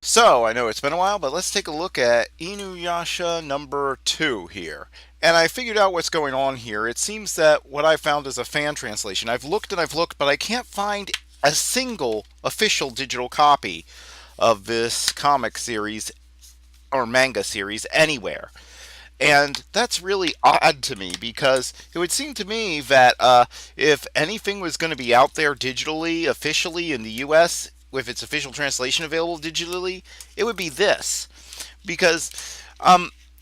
So, I know it's been a while, but let's take a look at Inuyasha number 2 here. And I figured out what's going on here. It seems that what I found is a fan translation. I've looked and I've looked, but I can't find a single official digital copy of this comic series or manga series anywhere. And that's really odd to me because it would seem to me that if anything was going to be out there digitally, officially in the US, with its official translation available digitally, it would be this. Because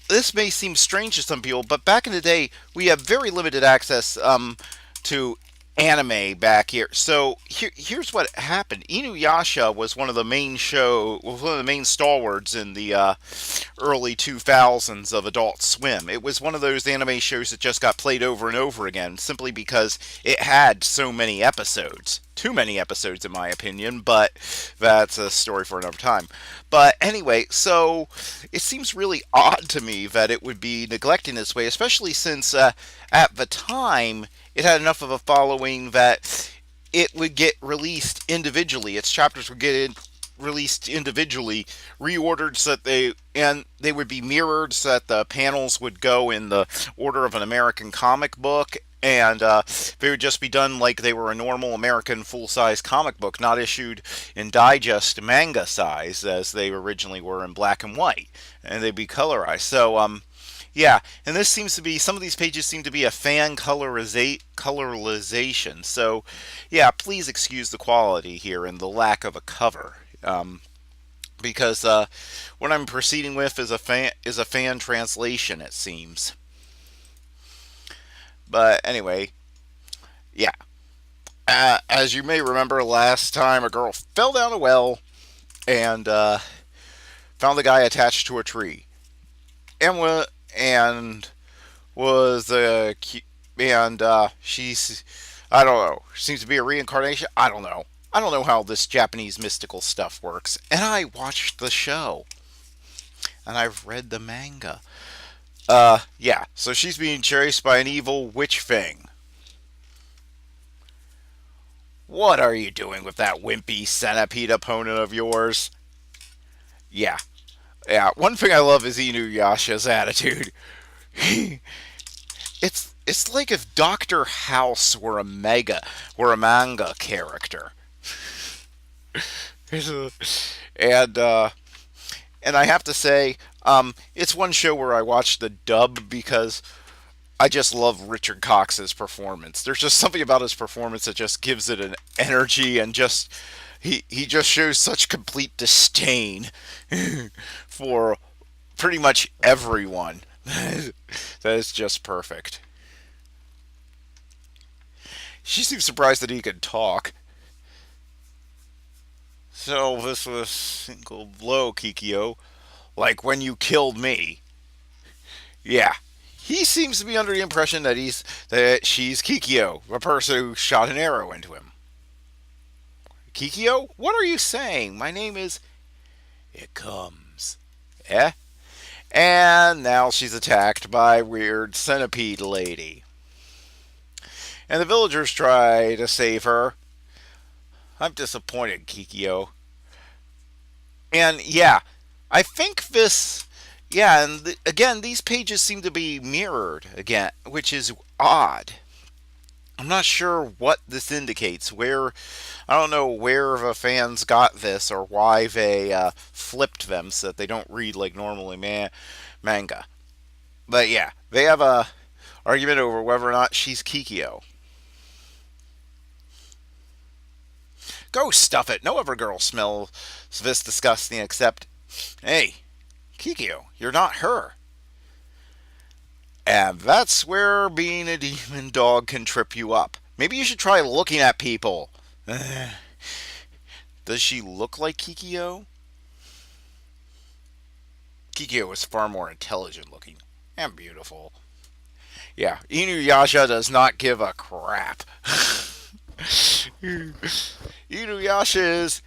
this may seem strange to some people, but back in the day, we have very limited access to anime back here. So here's what happened. Inuyasha was one of the main stalwarts in the early 2000s of Adult Swim. It was one of those anime shows that just got played over and over again, simply because it had so many episodes. Too many episodes, in my opinion, but that's a story for another time. But anyway, so it seems really odd to me that it would be neglecting this way, especially since at the time it had enough of a following that it would get released individually. Its chapters would get released individually, reordered so that they would be mirrored so that the panels would go in the order of an American comic book, and they would just be done like they were a normal American full-size comic book, not issued in digest manga size as they originally were in black and white, and they'd be colorized. So yeah, and this seems to be, some of these pages seem to be a fan colorization. So, yeah, please excuse the quality here and the lack of a cover. Because what I'm proceeding with is a fan translation, it seems. But anyway, yeah. As you may remember, last time a girl fell down a well and found the guy attached to a tree, and and was and she's, I don't know, seems to be a reincarnation. I don't know. I don't know how this Japanese mystical stuff works. And I watched the show and I've read the manga. Yeah. So she's being chased by an evil witch thing. What are you doing with that wimpy centipede opponent of yours? Yeah. Yeah. One thing I love is Inuyasha's attitude. It's like if Doctor House were a manga character. and and I have to say, it's one show where I watched the dub because I just love Richard Cox's performance. There's just something about his performance that just gives it an energy, and just he just shows such complete disdain for pretty much everyone. That is just perfect. She seems surprised that he could talk. So this was single blow, Kikyo. Like when you killed me. Yeah. He seems to be under the impression that she's Kikyo, the person who shot an arrow into him. Kikyo? What are you saying? My name is It Comes. Eh? And now she's attacked by weird centipede lady. And the villagers try to save her. I'm disappointed, Kikyo. And yeah, I think this. Yeah, and again, these pages seem to be mirrored again, which is odd. I'm not sure what this indicates. I don't know where the fans got this or why they flipped them so that they don't read like normally manga. But yeah, they have a argument over whether or not she's Kikyo. Go stuff it. No other girl smells this disgusting except, hey, Kikyo, you're not her. And that's where being a demon dog can trip you up. Maybe you should try looking at people. Does she look like Kikyo? Kikyo is far more intelligent looking and beautiful. Yeah, Inuyasha does not give a crap. Inuyasha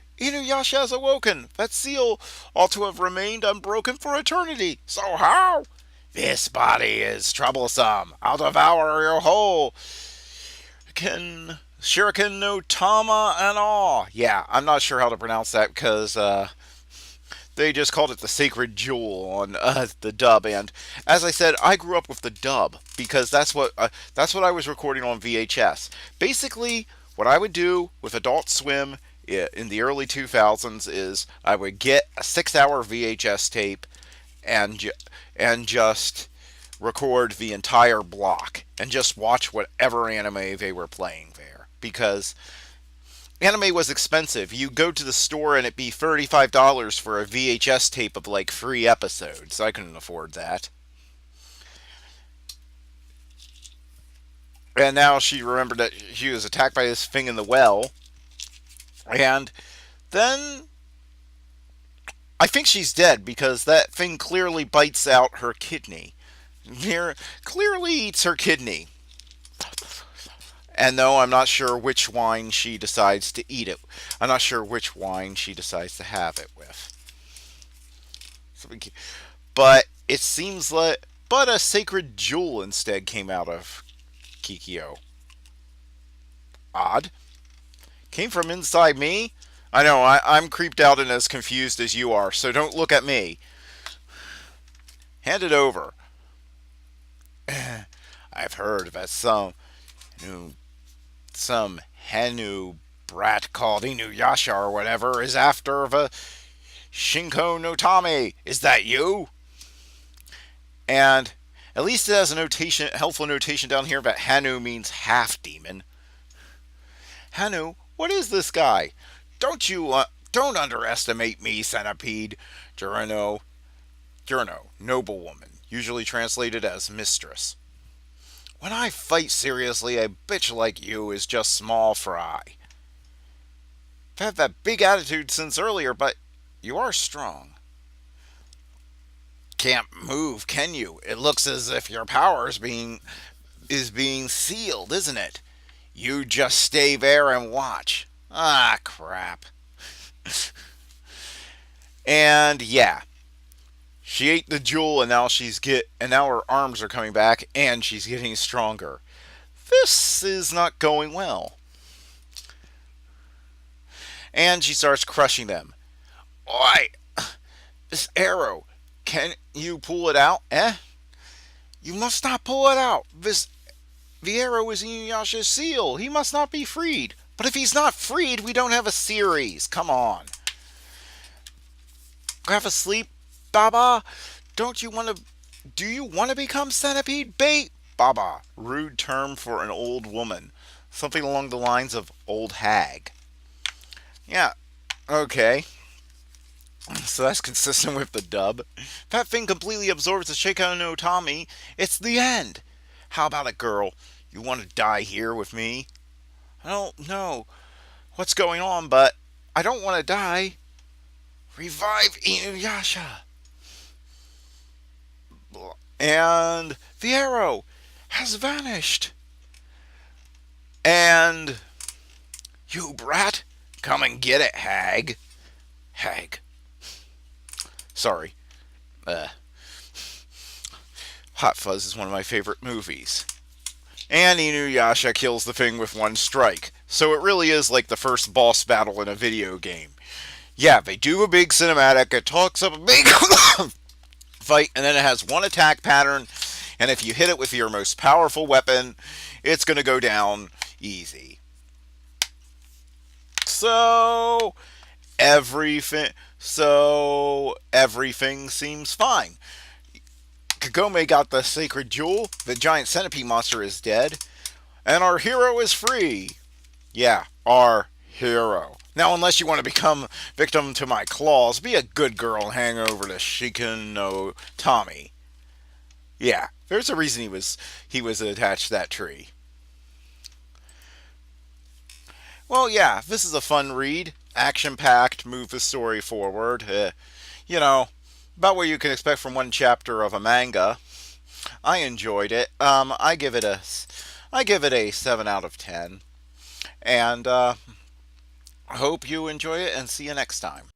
has awoken. That seal ought to have remained unbroken for eternity. So how? This body is troublesome. I'll devour your whole. Shuriken no Tama and all. Yeah, I'm not sure how to pronounce that because They just called it the Sacred Jewel on the dub, and as I said, I grew up with the dub because that's what I was recording on VHS. Basically, what I would do with Adult Swim in the early 2000s is I would get a 6-hour VHS tape and and just record the entire block and just watch whatever anime they were playing there because anime was expensive. You go to the store and it'd be $35 for a VHS tape of like 3 episodes. I couldn't afford that. And now she remembered that she was attacked by this thing in the well. And then I think she's dead because that thing clearly bites out her kidney. Clearly eats her kidney. And no, I'm not sure which wine she decides to eat it. I'm not sure which wine she decides to have it with. But it seems like, but a sacred jewel instead came out of Kikyo. Odd. Came from inside me? I know, I'm creeped out and as confused as you are, so don't look at me. Hand it over. I've heard that some Henu brat called Inuyasha or whatever is after the Shinko no Tame. Is that you? And at least it has a helpful notation down here that Hanu means half demon. Hanu, what is this guy? Don't underestimate me, centipede. Jurno, noblewoman, usually translated as mistress. When I fight seriously, a bitch like you is just small fry. I've had that big attitude since earlier, but you are strong. Can't move, can you? It looks as if your power is being sealed, isn't it? You just stay there and watch. Ah, crap. And yeah, she ate the jewel, and now her arms are coming back, and she's getting stronger. This is not going well. And she starts crushing them. Oi! This arrow, can you pull it out? Eh? You must not pull it out. The arrow is Inuyasha's seal. He must not be freed. But if he's not freed, we don't have a series. Come on. Have a sleep, Baba? Do you want to become centipede bait? Baba, rude term for an old woman. Something along the lines of old hag. Yeah, okay. So that's consistent with the dub. That thing completely absorbs the Sheikah no Tami. It's the end. How about it, girl? You want to die here with me? I don't know what's going on, but I don't want to die. Revive Inuyasha. And the arrow has vanished. And you brat, come and get it, hag. Hag. Sorry. Hot Fuzz is one of my favorite movies. And Inuyasha kills the thing with one strike. So it really is like the first boss battle in a video game. Yeah, they do a big cinematic, it talks up a big fight, and then it has one attack pattern, and if you hit it with your most powerful weapon, it's going to go down easy. So everything seems fine. Kagome got the sacred jewel, the giant centipede monster is dead, and our hero is free. Yeah, our hero. Now, unless you want to become victim to my claws, be a good girl and hang over to Shiken no Tommy. Yeah, there's a reason he was attached to that tree. Well, yeah, this is a fun read. Action-packed, move the story forward. About what you can expect from one chapter of a manga. I enjoyed it. I give it a 7 out of 10. And I hope you enjoy it and see you next time.